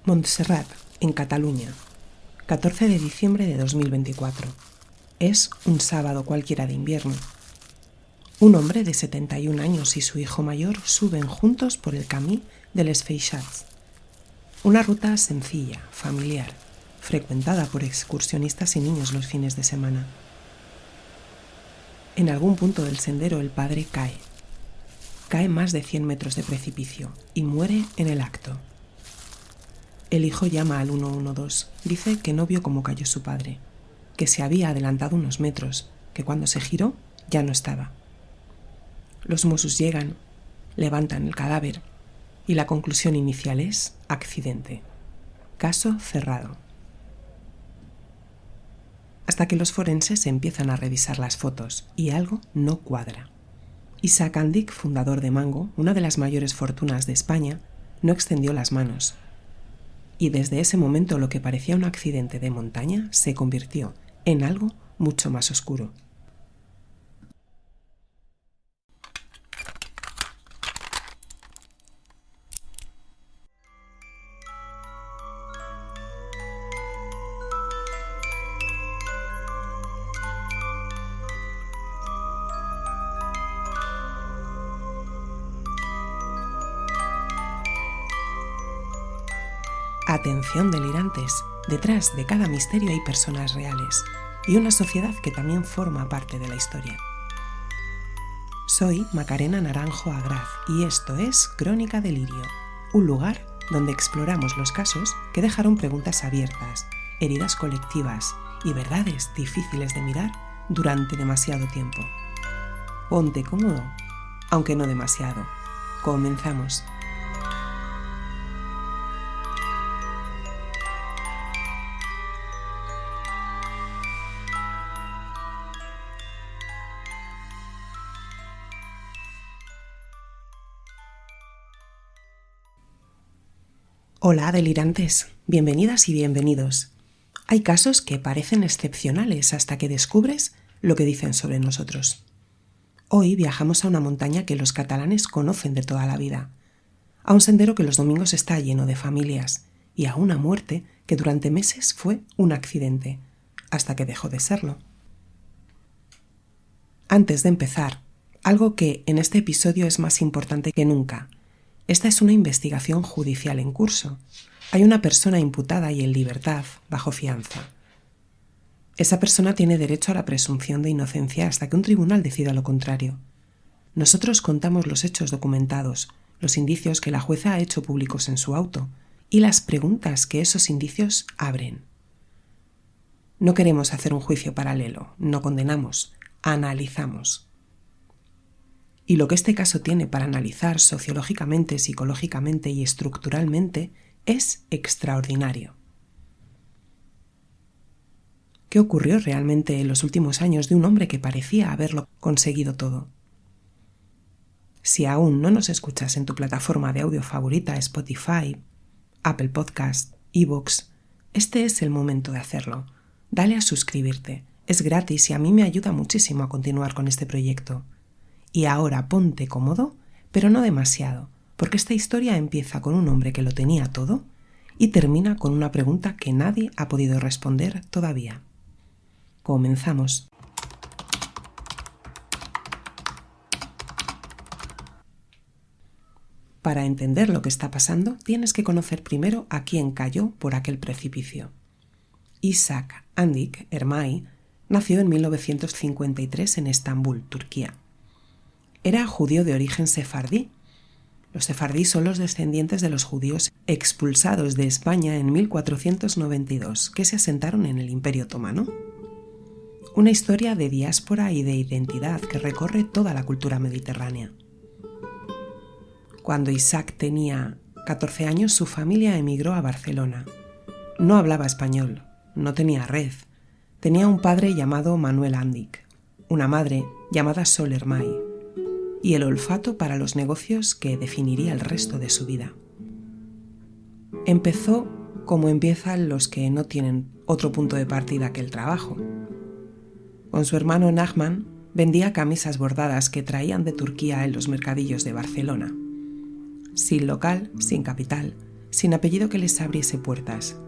Montserrat, en Cataluña, 14 de diciembre de 2024. Es un sábado cualquiera de invierno. Un hombre de 71 años y su hijo mayor suben juntos por el camí de Les Feixats. Una ruta sencilla, familiar, frecuentada por excursionistas y niños los fines de semana. En algún punto del sendero el padre cae. Cae más de 100 metros de precipicio y muere en el acto. El hijo llama al 112, dice que no vio cómo cayó su padre, que se había adelantado unos metros, que cuando se giró ya no estaba. Los Mossos llegan, levantan el cadáver y la conclusión inicial es accidente. Caso cerrado. Hasta que los forenses empiezan a revisar las fotos y algo no cuadra. Isaac Andic, fundador de Mango, una de las mayores fortunas de España, no extendió las manos. Y desde ese momento lo que parecía un accidente de montaña se convirtió en algo mucho más oscuro. Atención delirantes, detrás de cada misterio hay personas reales y una sociedad que también forma parte de la historia. Soy Macarena Naranjo Agraz y esto es Crónica Delirio, un lugar donde exploramos los casos que dejaron preguntas abiertas, heridas colectivas y verdades difíciles de mirar durante demasiado tiempo. Ponte cómodo, aunque no demasiado. Comenzamos. Hola, delirantes. Bienvenidas y bienvenidos. Hay casos que parecen excepcionales hasta que descubres lo que dicen sobre nosotros. Hoy viajamos a una montaña que los catalanes conocen de toda la vida, a un sendero que los domingos está lleno de familias y a una muerte que durante meses fue un accidente, hasta que dejó de serlo. Antes de empezar, algo que en este episodio es más importante que nunca. Esta es una investigación judicial en curso. Hay una persona imputada y en libertad, bajo fianza. Esa persona tiene derecho a la presunción de inocencia hasta que un tribunal decida lo contrario. Nosotros contamos los hechos documentados, los indicios que la jueza ha hecho públicos en su auto y las preguntas que esos indicios abren. No queremos hacer un juicio paralelo, no condenamos, analizamos. Y lo que este caso tiene para analizar sociológicamente, psicológicamente y estructuralmente es extraordinario. ¿Qué ocurrió realmente en los últimos años de un hombre que parecía haberlo conseguido todo? Si aún no nos escuchas en tu plataforma de audio favorita, Spotify, Apple Podcast, iVoox, este es el momento de hacerlo. Dale a suscribirte, es gratis y a mí me ayuda muchísimo a continuar con este proyecto. Y ahora ponte cómodo, pero no demasiado, porque esta historia empieza con un hombre que lo tenía todo y termina con una pregunta que nadie ha podido responder todavía. Comenzamos. Para entender lo que está pasando, tienes que conocer primero a quién cayó por aquel precipicio. Isaac Andic Ermay nació en 1953 en Estambul, Turquía. Era judío de origen sefardí. Los sefardí son los descendientes de los judíos expulsados de España en 1492, que se asentaron en el Imperio Otomano. Una historia de diáspora y de identidad que recorre toda la cultura mediterránea. Cuando Isaac tenía 14 años, su familia emigró a Barcelona. No hablaba español, no tenía red. Tenía un padre llamado Manuel Andic, una madre llamada Sol Ermay, y el olfato para los negocios que definiría el resto de su vida. Empezó como empiezan los que no tienen otro punto de partida que el trabajo. Con su hermano Nachman vendía camisas bordadas que traían de Turquía en los mercadillos de Barcelona. Sin local, sin capital, sin apellido que les abriese puertas,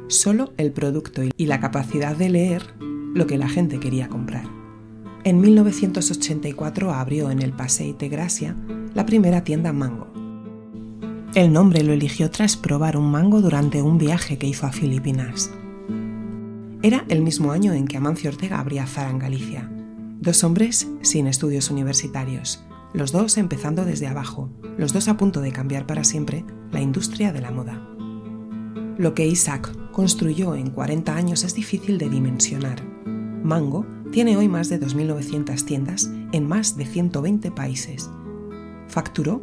solo el producto y la capacidad de leer lo que la gente quería comprar. En 1984 abrió en el Passeig de Gràcia la primera tienda Mango. El nombre lo eligió tras probar un mango durante un viaje que hizo a Filipinas. Era el mismo año en que Amancio Ortega abría Zara en Galicia. Dos hombres sin estudios universitarios, los dos empezando desde abajo, los dos a punto de cambiar para siempre la industria de la moda. Lo que Isaac construyó en 40 años es difícil de dimensionar. Mango tiene hoy más de 2.900 tiendas en más de 120 países. Facturó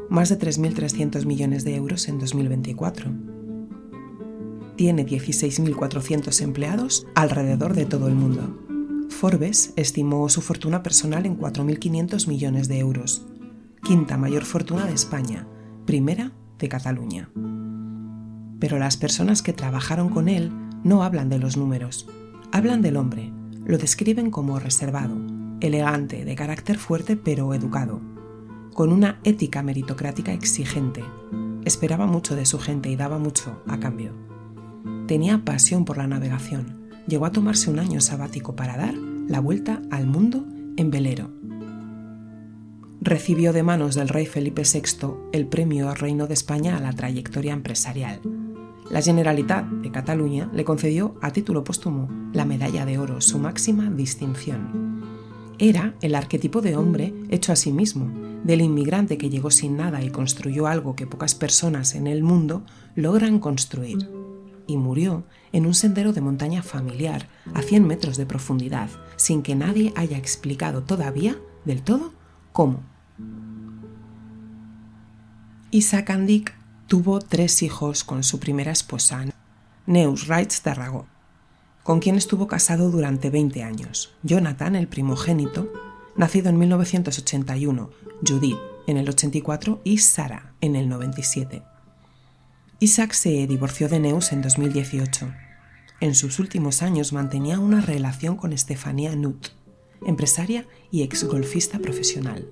más de 3.300 millones de euros en 2024. Tiene 16.400 empleados alrededor de todo el mundo. Forbes estimó su fortuna personal en 4.500 millones de euros. Quinta mayor fortuna de España, primera de Cataluña. Pero las personas que trabajaron con él no hablan de los números, hablan del hombre. Lo describen como reservado, elegante, de carácter fuerte pero educado, con una ética meritocrática exigente. Esperaba mucho de su gente y daba mucho a cambio. Tenía pasión por la navegación. Llegó a tomarse un año sabático para dar la vuelta al mundo en velero. Recibió de manos del rey Felipe VI el premio Reino de España a la trayectoria empresarial. La Generalitat de Cataluña le concedió a título póstumo la Medalla de Oro, su máxima distinción. Era el arquetipo de hombre hecho a sí mismo, del inmigrante que llegó sin nada y construyó algo que pocas personas en el mundo logran construir. Y murió en un sendero de montaña familiar, a 100 metros de profundidad, sin que nadie haya explicado todavía, del todo, cómo. Isaac Andic tuvo 3 hijos con su primera esposa, Neus Raig Tarragó, con quien estuvo casado durante 20 años. Jonathan, el primogénito, nacido en 1981, Judith en el 84 y Sara en el 97. Isaac se divorció de Neus en 2018. En sus últimos años mantenía una relación con Estefanía Nut, empresaria y exgolfista profesional.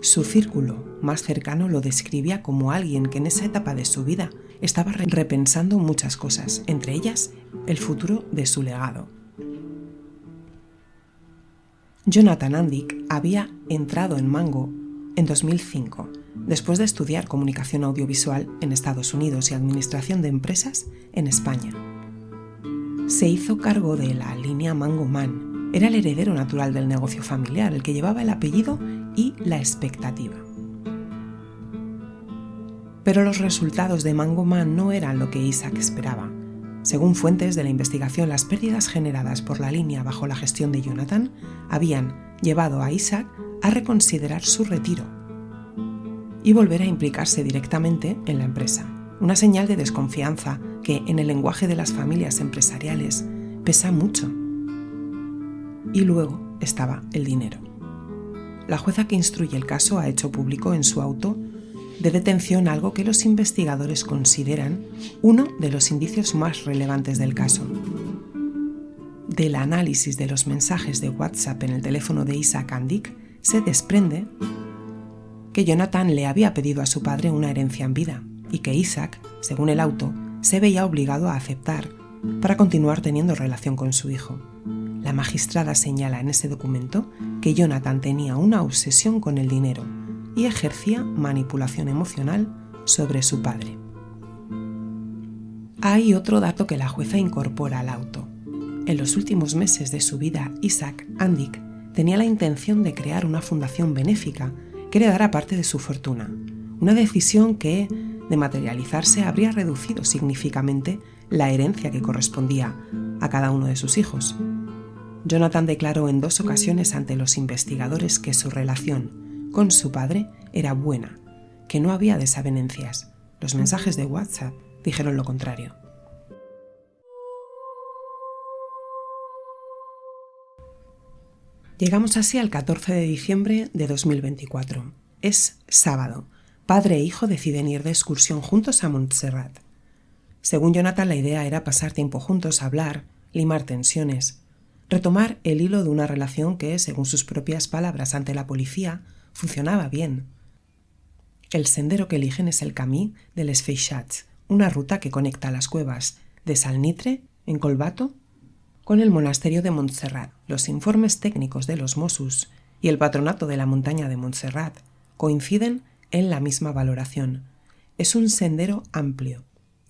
Su círculo más cercano lo describía como alguien que en esa etapa de su vida estaba repensando muchas cosas, entre ellas el futuro de su legado. Jonathan Andic había entrado en Mango en 2005, después de estudiar comunicación audiovisual en Estados Unidos y administración de empresas en España. Se hizo cargo de la línea Mango Man. Era el heredero natural del negocio familiar, el que llevaba el apellido y la expectativa. Pero los resultados de Mango Man no eran lo que Isaac esperaba. Según fuentes de la investigación, las pérdidas generadas por la línea bajo la gestión de Jonathan habían llevado a Isaac a reconsiderar su retiro y volver a implicarse directamente en la empresa. Una señal de desconfianza que, en el lenguaje de las familias empresariales, pesa mucho. Y luego estaba el dinero. La jueza que instruye el caso ha hecho público en su auto de detención algo que los investigadores consideran uno de los indicios más relevantes del caso. Del análisis de los mensajes de WhatsApp en el teléfono de Isaac Andic se desprende que Jonathan le había pedido a su padre una herencia en vida y que Isaac, según el auto, se veía obligado a aceptar para continuar teniendo relación con su hijo. La magistrada señala en ese documento que Jonathan tenía una obsesión con el dinero y ejercía manipulación emocional sobre su padre. Hay otro dato que la jueza incorpora al auto. En los últimos meses de su vida, Isaac Andic tenía la intención de crear una fundación benéfica que heredara parte de su fortuna, una decisión que, de materializarse, habría reducido significativamente la herencia que correspondía a cada uno de sus hijos. Jonathan declaró en 2 ocasiones ante los investigadores que su relación con su padre era buena, que no había desavenencias. Los mensajes de WhatsApp dijeron lo contrario. Llegamos así al 14 de diciembre de 2024. Es sábado. Padre e hijo deciden ir de excursión juntos a Montserrat. Según Jonathan, la idea era pasar tiempo juntos, hablar, limar tensiones, retomar el hilo de una relación que, según sus propias palabras ante la policía, funcionaba bien. El sendero que eligen es el Camí de les Feixats, una ruta que conecta las cuevas de Salnitre, en Collbató, con el monasterio de Montserrat. Los informes técnicos de los Mossos y el Patronato de la Montaña de Montserrat coinciden en la misma valoración. Es un sendero amplio,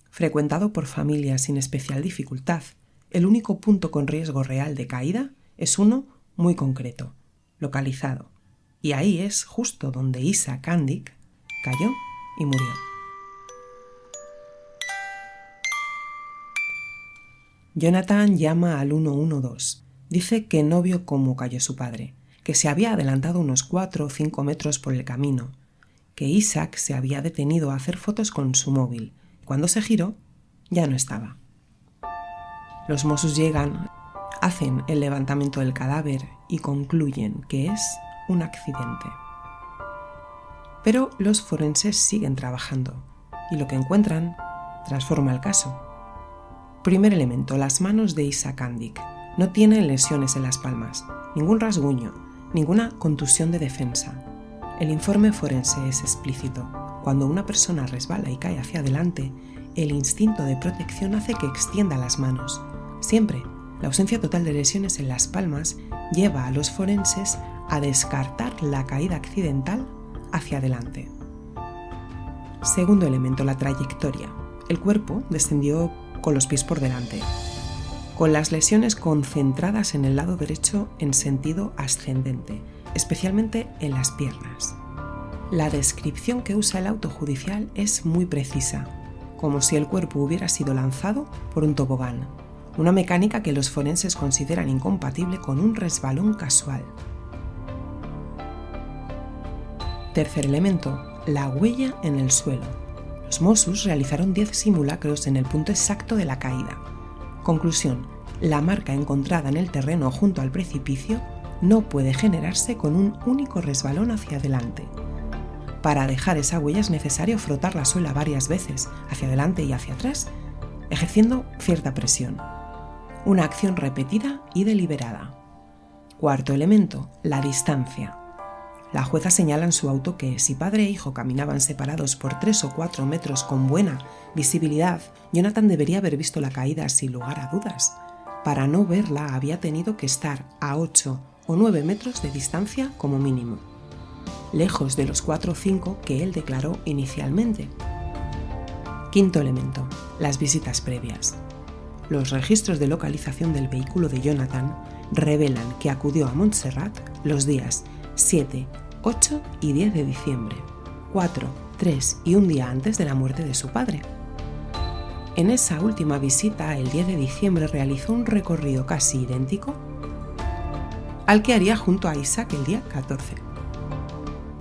frecuentado por familias sin especial dificultad. El único punto con riesgo real de caída es uno muy concreto, localizado, y ahí es justo donde Isaac Kandik cayó y murió. Jonathan llama al 112. Dice que no vio cómo cayó su padre, que se había adelantado unos 4 o 5 metros por el camino, que Isaac se había detenido a hacer fotos con su móvil. Cuando se giró, ya no estaba. Los Mossos llegan, hacen el levantamiento del cadáver y concluyen que es un accidente. Pero los forenses siguen trabajando y lo que encuentran transforma el caso. Primer elemento, las manos de Isaac Kandik. No tienen lesiones en las palmas, ningún rasguño, ninguna contusión de defensa. El informe forense es explícito. Cuando una persona resbala y cae hacia adelante, el instinto de protección hace que extienda las manos. Siempre, la ausencia total de lesiones en las palmas lleva a los forenses a descartar la caída accidental hacia adelante. Segundo elemento, la trayectoria. El cuerpo descendió con los pies por delante, con las lesiones concentradas en el lado derecho en sentido ascendente, especialmente en las piernas. La descripción que usa el auto judicial es muy precisa, como si el cuerpo hubiera sido lanzado por un tobogán, una mecánica que los forenses consideran incompatible con un resbalón casual. Tercer elemento, la huella en el suelo. Los Mossos realizaron 10 simulacros en el punto exacto de la caída. Conclusión, la marca encontrada en el terreno junto al precipicio no puede generarse con un único resbalón hacia adelante. Para dejar esa huella es necesario frotar la suela varias veces, hacia adelante y hacia atrás, ejerciendo cierta presión. Una acción repetida y deliberada. Cuarto elemento, la distancia. La jueza señala en su auto que si padre e hijo caminaban separados por 3 o 4 metros con buena visibilidad, Jonathan debería haber visto la caída sin lugar a dudas. Para no verla había tenido que estar a 8 o 9 metros de distancia como mínimo, lejos de los 4 o 5 que él declaró inicialmente. Quinto elemento, las visitas previas. Los registros de localización del vehículo de Jonathan revelan que acudió a Montserrat los días 7, 8 y 10 de diciembre, 4, 3 y un día antes de la muerte de su padre. En esa última visita, el 10 de diciembre, realizó un recorrido casi idéntico al que haría junto a Isaac el día 14.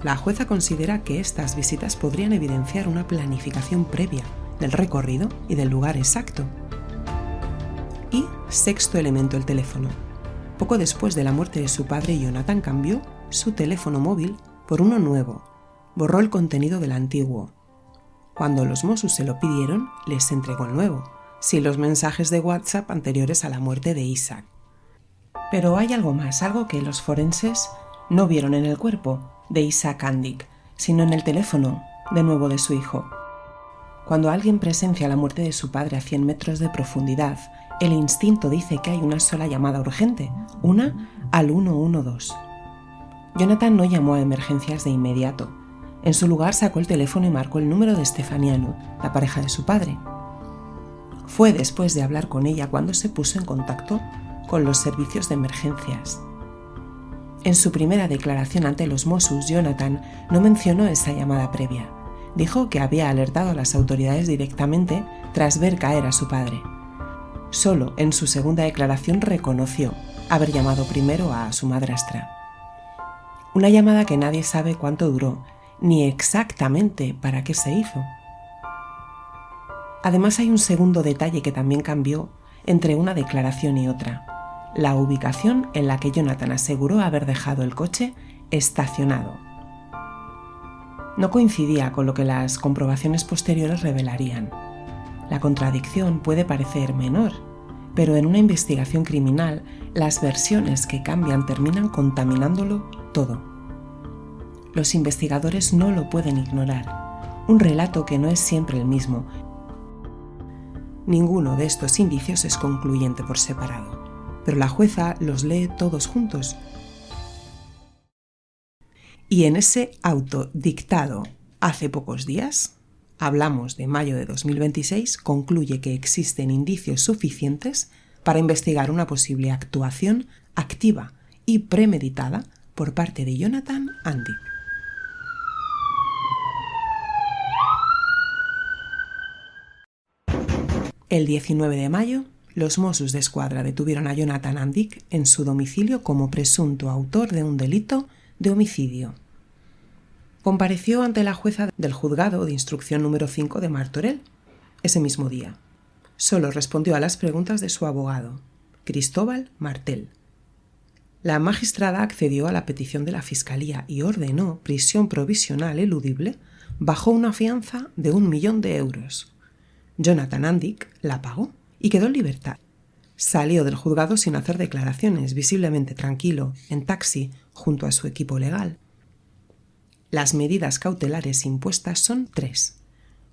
La jueza considera que estas visitas podrían evidenciar una planificación previa del recorrido y del lugar exacto. Y sexto elemento, el teléfono. Poco después de la muerte de su padre, Jonathan cambió su teléfono móvil por uno nuevo. Borró el contenido del antiguo. Cuando los Mossos se lo pidieron, les entregó el nuevo, sin los mensajes de WhatsApp anteriores a la muerte de Isaac. Pero hay algo más, algo que los forenses no vieron en el cuerpo de Isaac Kandik, sino en el teléfono, de nuevo, de su hijo. Cuando alguien presencia la muerte de su padre a 100 metros de profundidad, el instinto dice que hay una sola llamada urgente, una al 112. Jonathan no llamó a emergencias de inmediato. En su lugar sacó el teléfono y marcó el número de Stefanianu, la pareja de su padre. Fue después de hablar con ella cuando se puso en contacto con los servicios de emergencias. En su primera declaración ante los Mossos, Jonathan no mencionó esa llamada previa. Dijo que había alertado a las autoridades directamente tras ver caer a su padre. Solo en su segunda declaración reconoció haber llamado primero a su madrastra. Una llamada que nadie sabe cuánto duró, ni exactamente para qué se hizo. Además, hay un segundo detalle que también cambió entre una declaración y otra: la ubicación en la que Jonathan aseguró haber dejado el coche estacionado. No coincidía con lo que las comprobaciones posteriores revelarían. La contradicción puede parecer menor, pero en una investigación criminal, las versiones que cambian terminan contaminándolo todo. Los investigadores no lo pueden ignorar. Un relato que no es siempre el mismo. Ninguno de estos indicios es concluyente por separado, pero la jueza los lee todos juntos. Y en ese auto dictado hace pocos días, hablamos de mayo de 2026, concluye que existen indicios suficientes para investigar una posible actuación activa y premeditada por parte de Jonathan Andic. El 19 de mayo, los Mossos d'Esquadra detuvieron a Jonathan Andic en su domicilio como presunto autor de un delito de homicidio. Compareció ante la jueza del juzgado de instrucción número 5 de Martorell ese mismo día. Solo respondió a las preguntas de su abogado, Cristóbal Martel. La magistrada accedió a la petición de la Fiscalía y ordenó prisión provisional eludible bajo una fianza de 1 millón de euros. Jonathan Andic la pagó y quedó en libertad. Salió del juzgado sin hacer declaraciones, visiblemente tranquilo, en taxi, junto a su equipo legal. Las medidas cautelares impuestas son 3: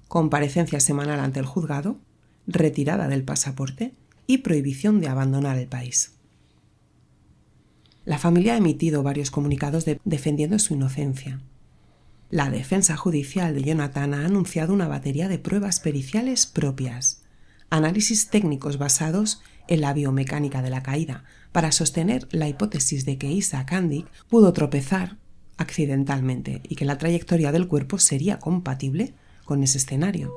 comparecencia semanal ante el juzgado, retirada del pasaporte y prohibición de abandonar el país. La familia ha emitido varios comunicados defendiendo su inocencia. La defensa judicial de Jonathan ha anunciado una batería de pruebas periciales propias, análisis técnicos basados en la biomecánica de la caída, para sostener la hipótesis de que Isaac Andic pudo tropezar accidentalmente y que la trayectoria del cuerpo sería compatible con ese escenario.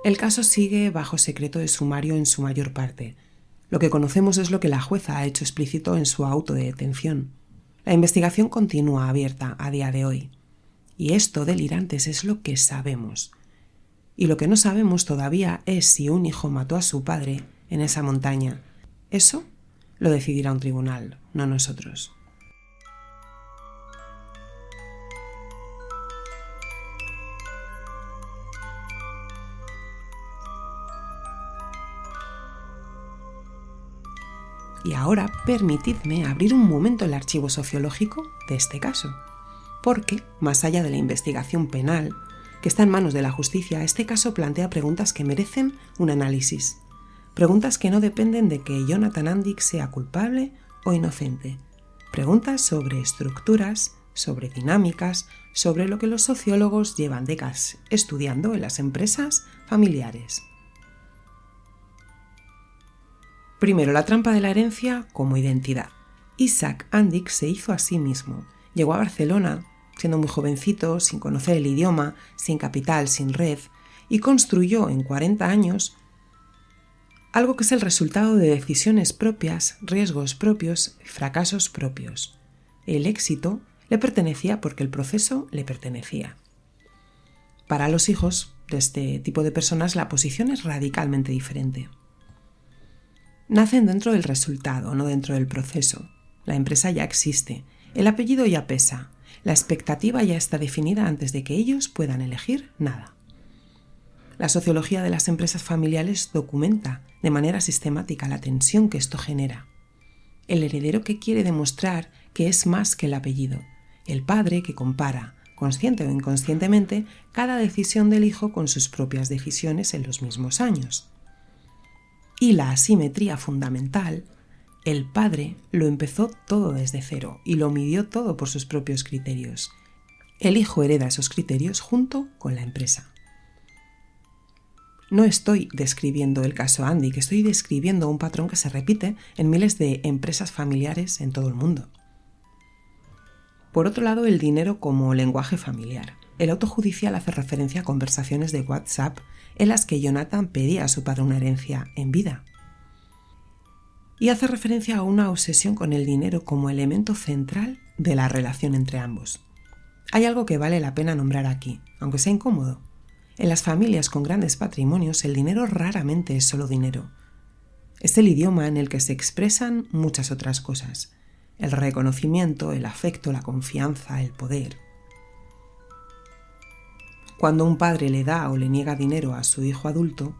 El caso sigue bajo secreto de sumario en su mayor parte. Lo que conocemos es lo que la jueza ha hecho explícito en su auto de detención. La investigación continúa abierta a día de hoy. Y esto, delirantes, es lo que sabemos. Y lo que no sabemos todavía es si un hijo mató a su padre en esa montaña. Eso lo decidirá un tribunal, no nosotros. Y ahora permitidme abrir un momento el archivo sociológico de este caso, porque, más allá de la investigación penal, que está en manos de la justicia, este caso plantea preguntas que merecen un análisis. Preguntas que no dependen de que Jonathan Andic sea culpable o inocente. Preguntas sobre estructuras, sobre dinámicas, sobre lo que los sociólogos llevan décadas estudiando en las empresas familiares. Primero, la trampa de la herencia como identidad. Isaac Andic se hizo a sí mismo. Llegó a Barcelona, siendo muy jovencito, sin conocer el idioma, sin capital, sin red, y construyó en 40 años algo que es el resultado de decisiones propias, riesgos propios y fracasos propios. El éxito le pertenecía porque el proceso le pertenecía. Para los hijos de este tipo de personas la posición es radicalmente diferente. Nacen dentro del resultado, no dentro del proceso. La empresa ya existe, el apellido ya pesa, la expectativa ya está definida antes de que ellos puedan elegir nada. La sociología de las empresas familiares documenta de manera sistemática la tensión que esto genera. El heredero que quiere demostrar que es más que el apellido, el padre que compara, consciente o inconscientemente, cada decisión del hijo con sus propias decisiones en los mismos años. Y la asimetría fundamental, el padre lo empezó todo desde cero y lo midió todo por sus propios criterios. El hijo hereda esos criterios junto con la empresa. No estoy describiendo el caso Andic, estoy describiendo un patrón que se repite en miles de empresas familiares en todo el mundo. Por otro lado, el dinero como lenguaje familiar. El auto judicial hace referencia a conversaciones de WhatsApp en las que Jonathan pedía a su padre una herencia en vida. Y hace referencia a una obsesión con el dinero como elemento central de la relación entre ambos. Hay algo que vale la pena nombrar aquí, aunque sea incómodo. En las familias con grandes patrimonios, el dinero raramente es solo dinero. Es el idioma en el que se expresan muchas otras cosas. El reconocimiento, el afecto, la confianza, el poder. Cuando un padre le da o le niega dinero a su hijo adulto,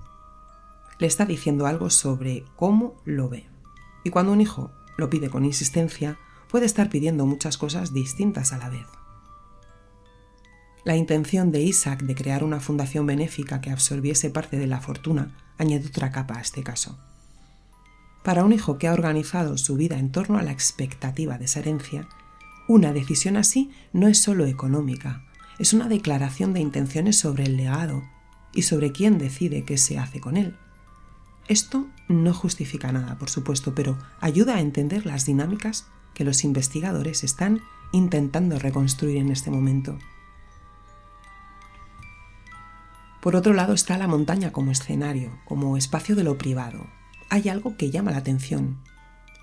le está diciendo algo sobre cómo lo ve. Y cuando un hijo lo pide con insistencia, puede estar pidiendo muchas cosas distintas a la vez. La intención de Isaac de crear una fundación benéfica que absorbiese parte de la fortuna añade otra capa a este caso. Para un hijo que ha organizado su vida en torno a la expectativa de esa herencia, una decisión así no es solo económica, es una declaración de intenciones sobre el legado y sobre quién decide qué se hace con él. Esto no justifica nada, por supuesto, pero ayuda a entender las dinámicas que los investigadores están intentando reconstruir en este momento. Por otro lado está la montaña como escenario, como espacio de lo privado. Hay algo que llama la atención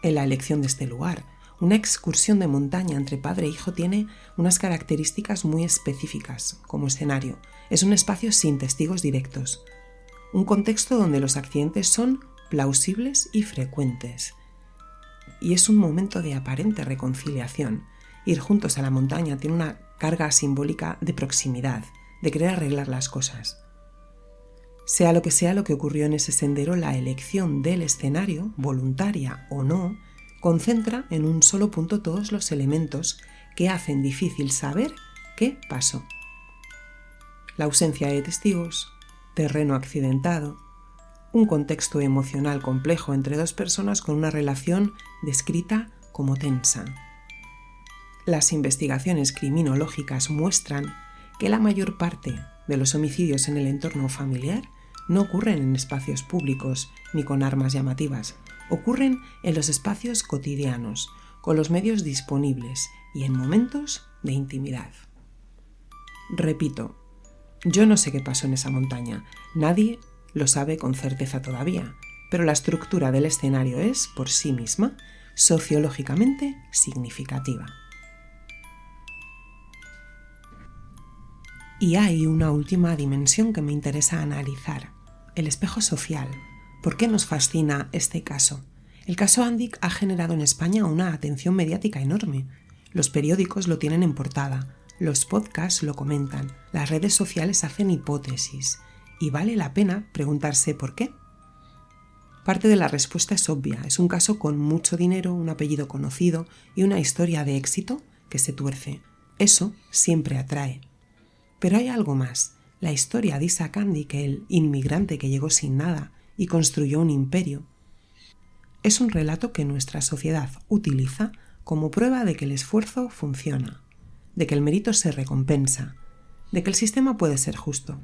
en la elección de este lugar. Una excursión de montaña entre padre e hijo tiene unas características muy específicas como escenario. Es un espacio sin testigos directos. Un contexto donde los accidentes son plausibles y frecuentes. Y es un momento de aparente reconciliación. Ir juntos a la montaña tiene una carga simbólica de proximidad, de querer arreglar las cosas. Sea lo que ocurrió en ese sendero, la elección del escenario, voluntaria o no, concentra en un solo punto todos los elementos que hacen difícil saber qué pasó. La ausencia de testigos, terreno accidentado, un contexto emocional complejo entre dos personas con una relación descrita como tensa. Las investigaciones criminológicas muestran que la mayor parte de los homicidios en el entorno familiar no ocurren en espacios públicos ni con armas llamativas, ocurren en los espacios cotidianos, con los medios disponibles y en momentos de intimidad. Repito, yo no sé qué pasó en esa montaña, nadie lo sabe con certeza todavía, pero la estructura del escenario es, por sí misma, sociológicamente significativa. Y hay una última dimensión que me interesa analizar, el espejo social. ¿Por qué nos fascina este caso? El caso Andic ha generado en España una atención mediática enorme. Los periódicos lo tienen en portada, los podcasts lo comentan, las redes sociales hacen hipótesis, y vale la pena preguntarse por qué. Parte de la respuesta es obvia, es un caso con mucho dinero, un apellido conocido y una historia de éxito que se tuerce. Eso siempre atrae. Pero hay algo más. La historia de Isaac Andic, el inmigrante que llegó sin nada y construyó un imperio, es un relato que nuestra sociedad utiliza como prueba de que el esfuerzo funciona, de que el mérito se recompensa, de que el sistema puede ser justo.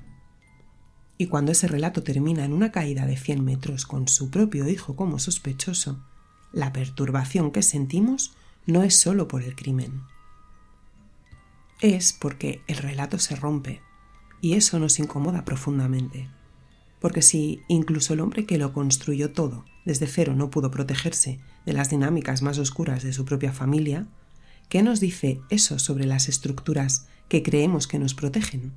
Y cuando ese relato termina en una caída de 100 metros con su propio hijo como sospechoso, la perturbación que sentimos no es solo por el crimen. Es porque el relato se rompe. Y eso nos incomoda profundamente, porque si incluso el hombre que lo construyó todo desde cero no pudo protegerse de las dinámicas más oscuras de su propia familia, ¿qué nos dice eso sobre las estructuras que creemos que nos protegen?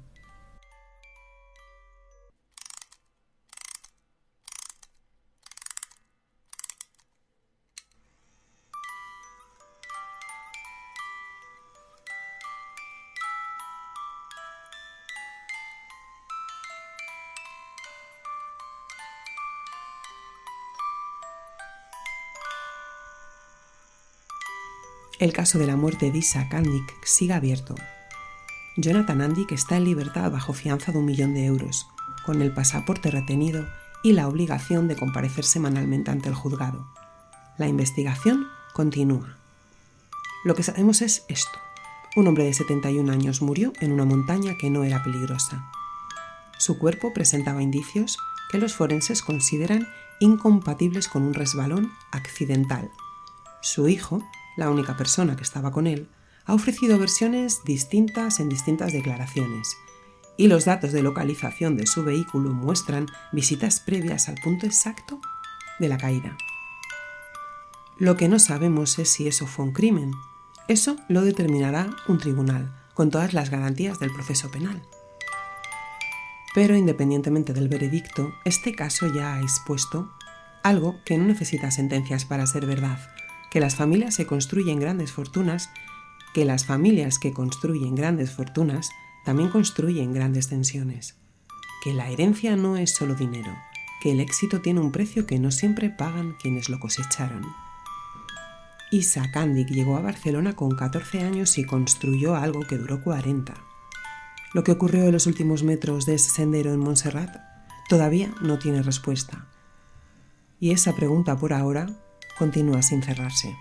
El caso de la muerte de Isaac Andic sigue abierto. Jonathan Andic está en libertad bajo fianza de 1 millón de euros, con el pasaporte retenido y la obligación de comparecer semanalmente ante el juzgado. La investigación continúa. Lo que sabemos es esto. Un hombre de 71 años murió en una montaña que no era peligrosa. Su cuerpo presentaba indicios que los forenses consideran incompatibles con un resbalón accidental. Su hijo, la única persona que estaba con él, ha ofrecido versiones distintas en distintas declaraciones, y los datos de localización de su vehículo muestran visitas previas al punto exacto de la caída. Lo que no sabemos es si eso fue un crimen. Eso lo determinará un tribunal, con todas las garantías del proceso penal. Pero independientemente del veredicto, este caso ya ha expuesto algo que no necesita sentencias para ser verdad, que las familias que construyen grandes fortunas también construyen grandes tensiones, que la herencia no es solo dinero, que el éxito tiene un precio que no siempre pagan quienes lo cosecharon. Isa Candic llegó a Barcelona con 14 años y construyó algo que duró 40. Lo que ocurrió en los últimos metros de ese sendero en Montserrat todavía no tiene respuesta. Y esa pregunta por ahora continúa sin cerrarse.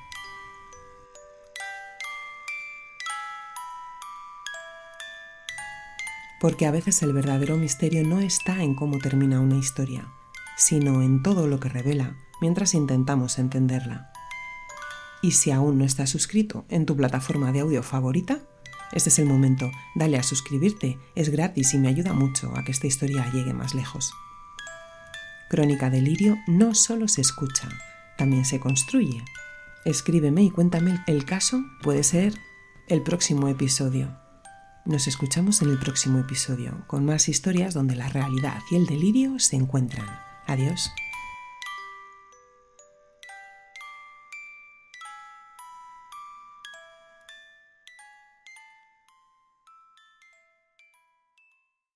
Porque a veces el verdadero misterio no está en cómo termina una historia, sino en todo lo que revela mientras intentamos entenderla. Y si aún no estás suscrito en tu plataforma de audio favorita, este es el momento, dale a suscribirte, es gratis y me ayuda mucho a que esta historia llegue más lejos. Crónica de Lirio no solo se escucha, también se construye. Escríbeme y cuéntame el caso, puede ser el próximo episodio. Nos escuchamos en el próximo episodio, con más historias donde la realidad y el delirio se encuentran. Adiós.